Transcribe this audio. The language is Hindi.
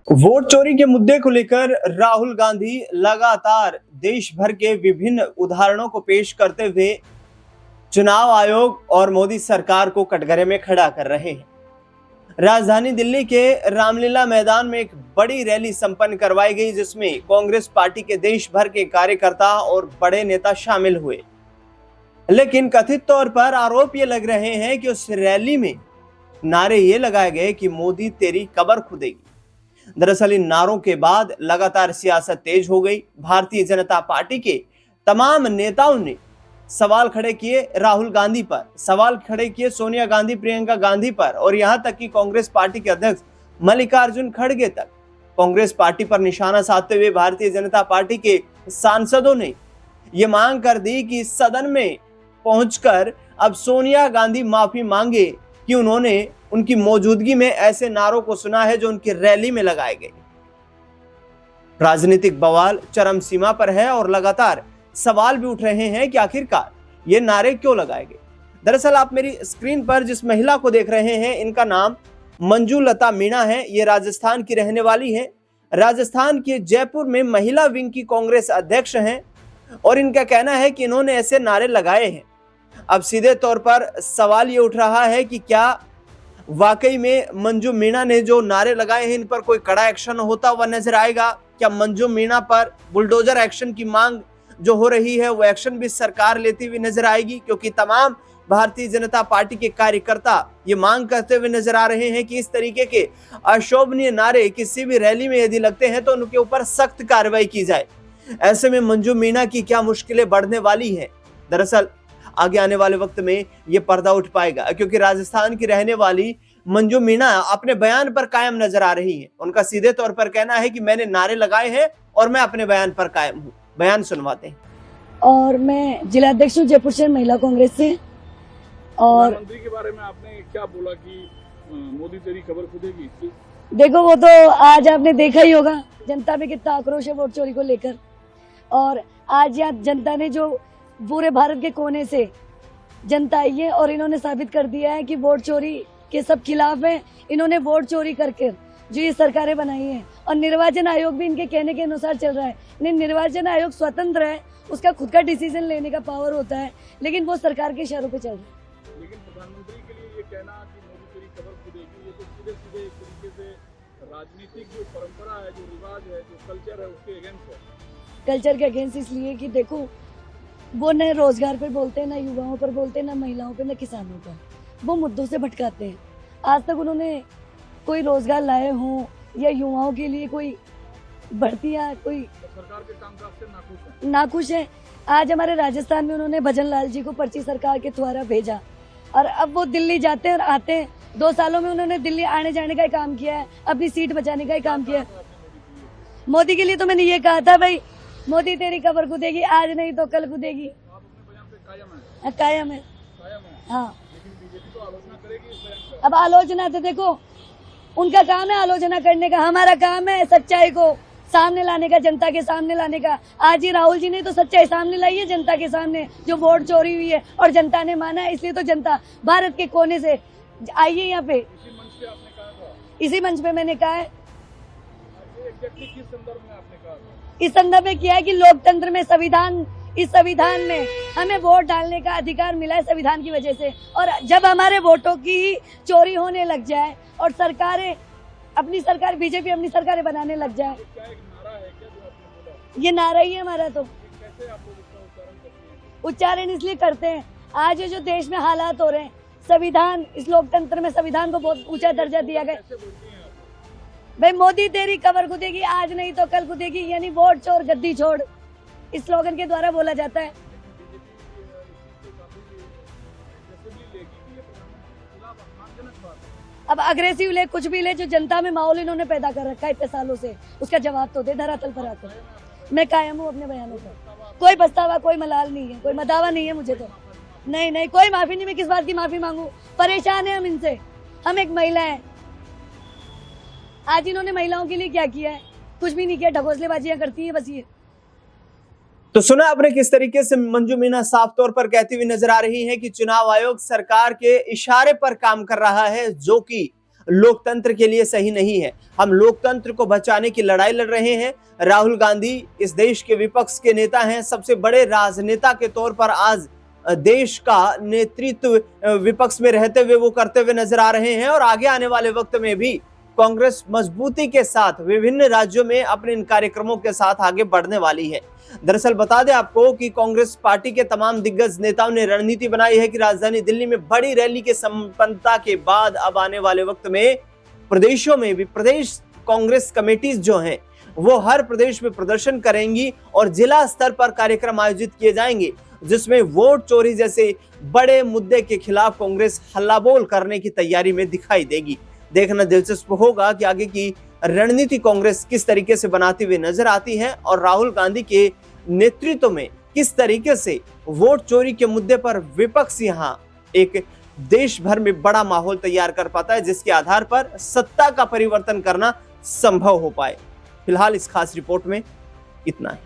वोट चोरी के मुद्दे को लेकर राहुल गांधी लगातार देश भर के विभिन्न उदाहरणों को पेश करते हुए चुनाव आयोग और मोदी सरकार को कटघरे में खड़ा कर रहे हैं। राजधानी दिल्ली के रामलीला मैदान में एक बड़ी रैली संपन्न करवाई गई, जिसमें कांग्रेस पार्टी के देश भर के कार्यकर्ता और बड़े नेता शामिल हुए। लेकिन कथित तौर पर आरोप ये लग रहे हैं कि उस रैली में नारे ये लगाए गए कि मोदी तेरी कब्र खुदेगी। दरअसल इन नारों के बाद लगातार सियासत तेज हो गई। भारतीय जनता पार्टी के तमाम नेताओं ने सवाल खड़े किए राहुल गांधी पर, सवाल खड़े किए सोनिया गांधी, प्रियंका गांधी पर, और यहां तक कि कांग्रेस पार्टी के अध्यक्ष मल्लिकार्जुन खड़गे तक कांग्रेस पार्टी पर निशाना साधते हुए भारतीय जनता पार्टी के सांसदों ने यह मांग कर दी कि सदन में पहुंचकर अब सोनिया गांधी माफी मांगे कि उन्होंने उनकी मौजूदगी में ऐसे नारों को सुना है जो उनकी रैली में लगाए गए। राजनीतिक बवाल चरम सीमा पर है और लगातार सवाल भी उठ रहे हैं कि आखिरकार ये नारे क्यों लगाए गए। दरअसल आप मेरी स्क्रीन पर जिस महिला को देख रहे हैं, इनका नाम मंजू लता मीणा है। ये राजस्थान की रहने वाली है। राजस्थान के जयपुर में महिला विंग की कांग्रेस अध्यक्ष हैं और इनका कहना है कि इन्होंने ऐसे नारे लगाए हैं। अब सीधे तौर पर सवाल ये उठ रहा है कि क्या वाकई में मंजू मीणा ने जो नारे लगाए हैं इन पर कोई कड़ा एक्शन होता हुआ नजर आएगा? क्या मंजू मीणा पर बुलडोजर एक्शन की मांग जो हो रही है वो एक्शन भी सरकार लेती हुई नजर आएगी? क्योंकि तमाम भारतीय जनता पार्टी के कार्यकर्ता ये मांग करते हुए नजर आ रहे हैं कि इस तरीके के अशोभनीय नारे किसी भी रैली में यदि लगते हैं तो उनके ऊपर सख्त कार्रवाई की जाए। ऐसे में मंजू मीणा की क्या मुश्किलें बढ़ने वाली है? दरअसल आगे आने वाले वक्त में ये पर्दा उठ पाएगा, क्योंकि राजस्थान की रहने वाली मंजू मीणा अपने बयान पर कायम नजर आ रही है। उनका सीधे तौर पर कहना है कि मैंने नारे लगाए हैं और मैं अपने बयान पर कायम हूँ। बयान सुनवाते हैं। और मैं जिला अध्यक्ष हूँ जयपुर शहर महिला कांग्रेस से। और प्रधानमंत्री के बारे में आपने क्या बोला कि मोदी तेरी खबर खुदेगी? देखो, वो तो आज आपने देखा ही होगा जनता में कितना आक्रोश है वोट चोरी को लेकर। और आज यहाँ जनता ने जो पूरे भारत के कोने से जनता आई है और इन्होंने साबित कर दिया है कि वोट चोरी के सब खिलाफ है। इन्होंने वोट चोरी करके जो ये सरकारें बनाई हैं, और निर्वाचन आयोग भी इनके कहने के अनुसार चल रहा है। नहीं, निर्वाचन आयोग स्वतंत्र है, उसका खुद का डिसीजन लेने का पावर होता है, लेकिन वो सरकार के इशारों पे चल रहा है। लेकिन प्रधानमंत्री के लिए ये कहना कि मोदी तेरी खबर खुदेगी, ये तो सीधे सीधे एक तरीके से राजनीतिक जो परंपरा है, जो रिवाज है, जो कल्चर है, उसके अगेंस्ट है। कल्चर के अगेंस्ट इसलिए कि देखो, वो न रोजगार पर बोलते हैं, ना युवाओं पर बोलते हैं, ना महिलाओं पर, ना किसानों पर। वो मुद्दों से भटकाते हैं। आज तक उन्होंने कोई रोजगार लाए हों या युवाओं के लिए कोई भर्तियां, कोई सरकार के कामकाज से नाखुश है। आज हमारे राजस्थान में उन्होंने भजन लाल जी को पर्ची सरकार के द्वारा भेजा, और अब वो दिल्ली जाते हैं और आते हैं। 2 सालों में उन्होंने दिल्ली आने जाने का ही काम किया है, अपनी सीट बचाने का ही काम किया है। मोदी के लिए तो मैंने ये कहा था, भाई मोदी तेरी कब्र खुदेगी, आज नहीं तो कल खुदेगी। कायम है। हाँ, अब आलोचना तो देखो, उनका काम है आलोचना करने का, हमारा काम है सच्चाई को सामने लाने का, जनता के सामने लाने का। आज ही राहुल जी ने तो सच्चाई सामने लाई है जनता के सामने, जो वोट चोरी हुई है और जनता ने माना है। इसलिए तो जनता भारत के कोने से आई है यहाँ पे। इसी मंच पे मैंने कहा है। इस संदर्भ में किया है कि लोकतंत्र में इस संविधान में हमें वोट डालने का अधिकार मिला है संविधान की वजह से। और जब हमारे वोटों की चोरी होने लग जाए और सरकारें अपनी सरकार बीजेपी अपनी सरकारें बनाने लग जाए, ये नारा ही है हमारा। तो उच्चारण इसलिए करते हैं, आज जो देश में हालात हो रहे हैं, संविधान, इस लोकतंत्र में संविधान को बहुत ऊंचा दर्जा दिया गया। भाई मोदी तेरी कब्र खुदेगी, आज नहीं तो कल खुदेगी, यानी वोट चोर गद्दी छोड़, इस स्लोगन के द्वारा बोला जाता है। अब अग्रेसिव ले, कुछ भी ले, जो जनता में माहौल इन्होंने पैदा कर रखा है इतने सालों से, उसका जवाब तो दे धरातल पर आकर। मैं कायम हूँ अपने बयानों पर। कोई पछतावा, कोई मलाल नहीं है, कोई मदावा नहीं है मुझे तो। नहीं, कोई माफी नहीं। मैं किस बात की माफी मांगू? परेशान है हम इनसे। हम एक महिला है। आज इन्होंने महिलाओं के लिए क्या किया है? कुछ भी नहीं किया, ढकोसलेबाजियां करती है बस। ये तो सुना आपने किस तरीके से मंजू मीणा साफ तौर पर कहती हुई नजर आ रही है कि चुनाव आयोग सरकार के इशारे पर काम कर रहा है, जो कि लोकतंत्र के लिए सही नहीं है। हम लोकतंत्र को बचाने की लड़ाई लड़ रहे हैं। राहुल गांधी इस देश के विपक्ष के नेता हैं, सबसे बड़े राजनेता के तौर पर आज देश का नेतृत्व विपक्ष में रहते हुए वो करते हुए नजर आ रहे हैं और आगे आने वाले वक्त में भी कांग्रेस मजबूती के साथ विभिन्न राज्यों में अपने इन कार्यक्रमों के साथ आगे बढ़ने वाली है। दरअसल बता दें आपको कि कांग्रेस पार्टी के तमाम दिग्गज नेताओं ने रणनीति बनाई है कि राजधानी दिल्ली में बड़ी रैली के संपन्नता के बाद अब आने वाले वक्त में प्रदेशों में भी प्रदेश कांग्रेस कमेटीज जो हैं वो हर प्रदेश में प्रदर्शन करेंगी और जिला स्तर पर कार्यक्रम आयोजित किए जाएंगे, जिसमें वोट चोरी जैसे बड़े मुद्दे के खिलाफ कांग्रेस हल्लाबोल करने की तैयारी में दिखाई देगी। देखना दिलचस्प होगा कि आगे की रणनीति कांग्रेस किस तरीके से बनाती हुई नजर आती है और राहुल गांधी के नेतृत्व में किस तरीके से वोट चोरी के मुद्दे पर विपक्ष यहां एक देश भर में बड़ा माहौल तैयार कर पाता है, जिसके आधार पर सत्ता का परिवर्तन करना संभव हो पाए। फिलहाल इस खास रिपोर्ट में इतना ही।